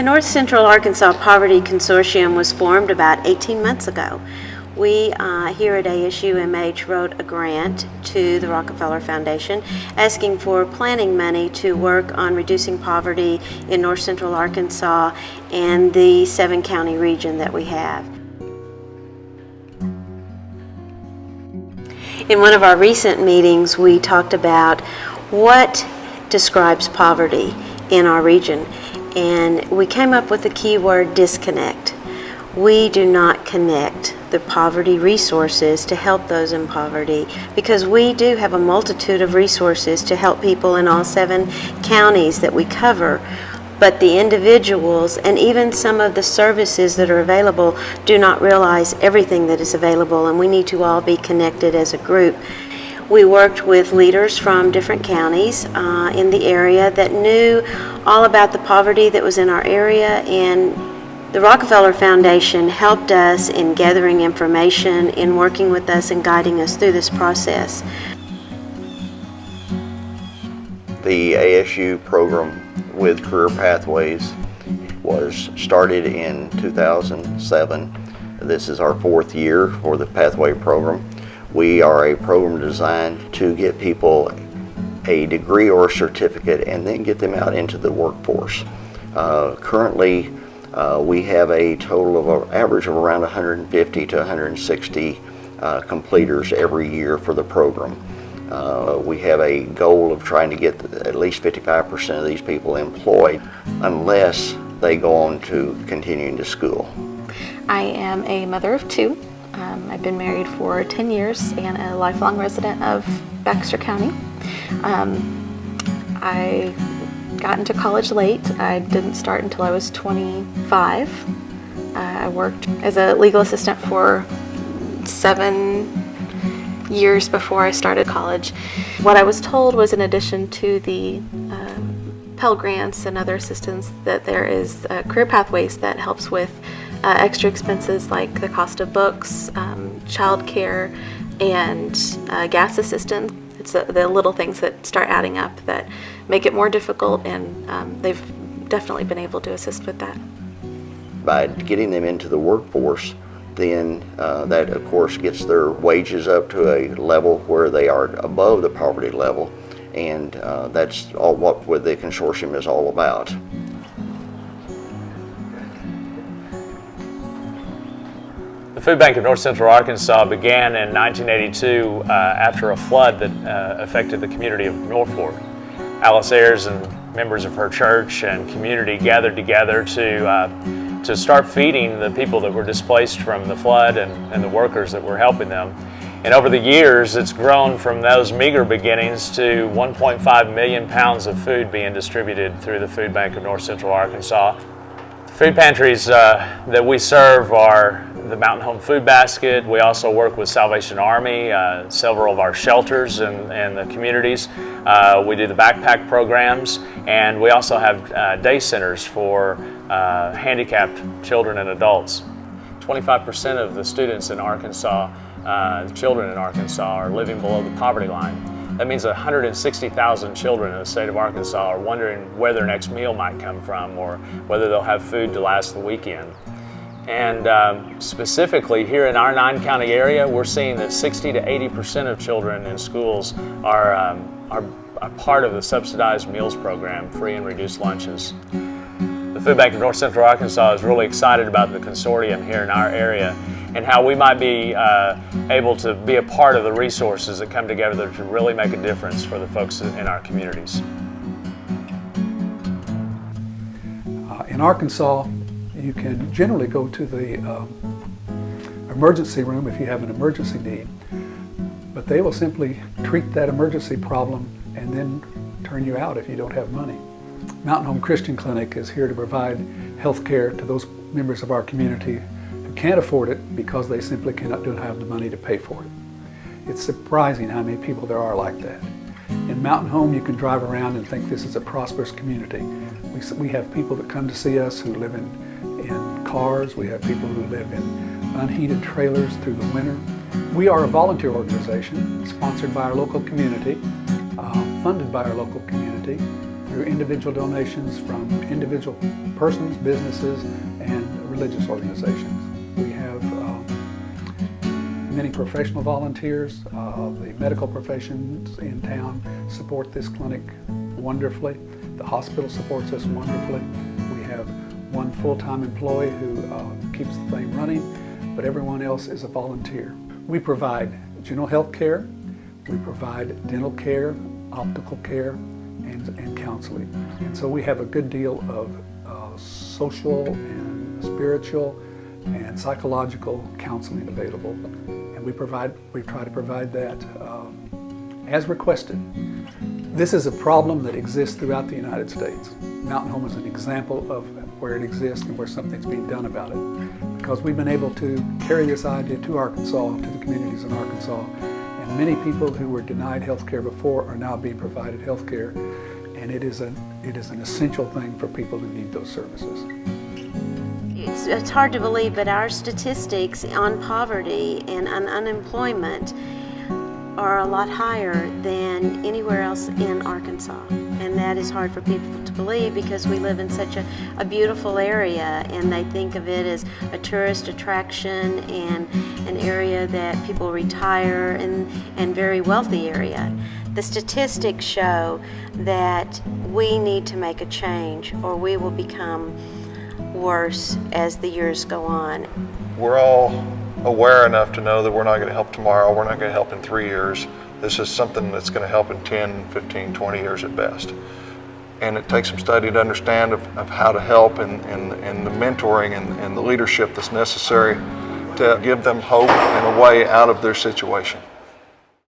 The North Central Arkansas Poverty Consortium was formed about 18 months ago. We here at ASUMH wrote a grant to the Rockefeller Foundation asking for planning money to work on reducing poverty in North Central Arkansas and the 7-county region that we have. In one of our recent meetings, we talked about what describes poverty in our region, and we came up with the key word disconnect. We do not connect the poverty resources to help those in poverty, because we do have a multitude of resources to help people in all 7 counties that we cover, but the individuals and even some of the services that are available do not realize everything that is available, and we need to all be connected as a group. We worked with leaders from different counties in the area that knew all about the poverty that was in our area, and the Rockefeller Foundation helped us in gathering information, in working with us and guiding us through this process. The ASU program with Career Pathways was started in 2007. This is our 4th year for the Pathway program. We are a program designed to get people a degree or a certificate and then get them out into the workforce. Currently, we have a total of an average of around 150 to 160 completers every year for the program. We have a goal of trying to get at least 55% of these people employed unless they go on to continuing to school. I am a mother of 2. I've been married for 10 years and a lifelong resident of Baxter County. I got into college late. I didn't start until I was 25. I worked as a legal assistant for 7 years before I started college. What I was told was, in addition to the Pell Grants and other assistance, that there is Career Pathways that helps with extra expenses like the cost of books, child care, and gas assistance. It's the little things that start adding up that make it more difficult, and they've definitely been able to assist with that. By getting them into the workforce, then that of course gets their wages up to a level where they are above the poverty level, and that's all what the consortium is all about. The Food Bank of North Central Arkansas began in 1982 after a flood that affected the community of Norfolk. Alice Ayers and members of her church and community gathered together to start feeding the people that were displaced from the flood and the workers that were helping them. And over the years, it's grown from those meager beginnings to 1.5 million pounds of food being distributed through the Food Bank of North Central Arkansas. The food pantries that we serve are the Mountain Home Food Basket. We also work with Salvation Army, several of our shelters and the communities. We do the backpack programs, and we also have day centers for handicapped children and adults. 25% of the students in Arkansas, the children in Arkansas, are living below the poverty line. That means 160,000 children in the state of Arkansas are wondering where their next meal might come from or whether they'll have food to last the weekend. And specifically here in our 9-county area, we're seeing that 60 to 80% of children in schools are a part of the subsidized meals program, free and reduced lunches. The Food Bank of North Central Arkansas is really excited about the consortium here in our area and how we might be able to be a part of the resources that come together to really make a difference for the folks in our communities. In Arkansas, you can generally go to the emergency room if you have an emergency need, but they will simply treat that emergency problem and then turn you out if you don't have money. Mountain Home Christian Clinic is here to provide health care to those members of our community who can't afford it because they simply don't have the money to pay for it. It's surprising how many people there are like that. In Mountain Home, you can drive around and think this is a prosperous community. We have people that come to see us who live in cars. We have people who live in unheated trailers through the winter. We are a volunteer organization sponsored by our local community, funded by our local community, through individual donations from individual persons, businesses, and religious organizations. We have many professional volunteers. The medical professions in town support this clinic wonderfully. The hospital supports us wonderfully. We have one full-time employee who keeps the thing running, but everyone else is a volunteer. We provide general health care, we provide dental care, optical care, and counseling. And so we have a good deal of social and spiritual and psychological counseling available. And we try to provide that as requested. This is a problem that exists throughout the United States. Mountain Home is an example of where it exists and where something's being done about it. Because we've been able to carry this idea to Arkansas, to the communities in Arkansas, and many people who were denied health care before are now being provided health care, and it is an essential thing for people who need those services. It's hard to believe, but our statistics on poverty and on unemployment are a lot higher than anywhere else in Arkansas. And that is hard for people to believe because we live in such a beautiful area, and they think of it as a tourist attraction and an area that people retire in, and very wealthy area. The statistics show that we need to make a change or we will become worse as the years go on. We're all aware enough to know that we're not going to help tomorrow, we're not going to help in 3 years. This is something that's going to help in 10, 15, 20 years at best. And it takes some study to understand of how to help and the mentoring and the leadership that's necessary to give them hope and a way out of their situation.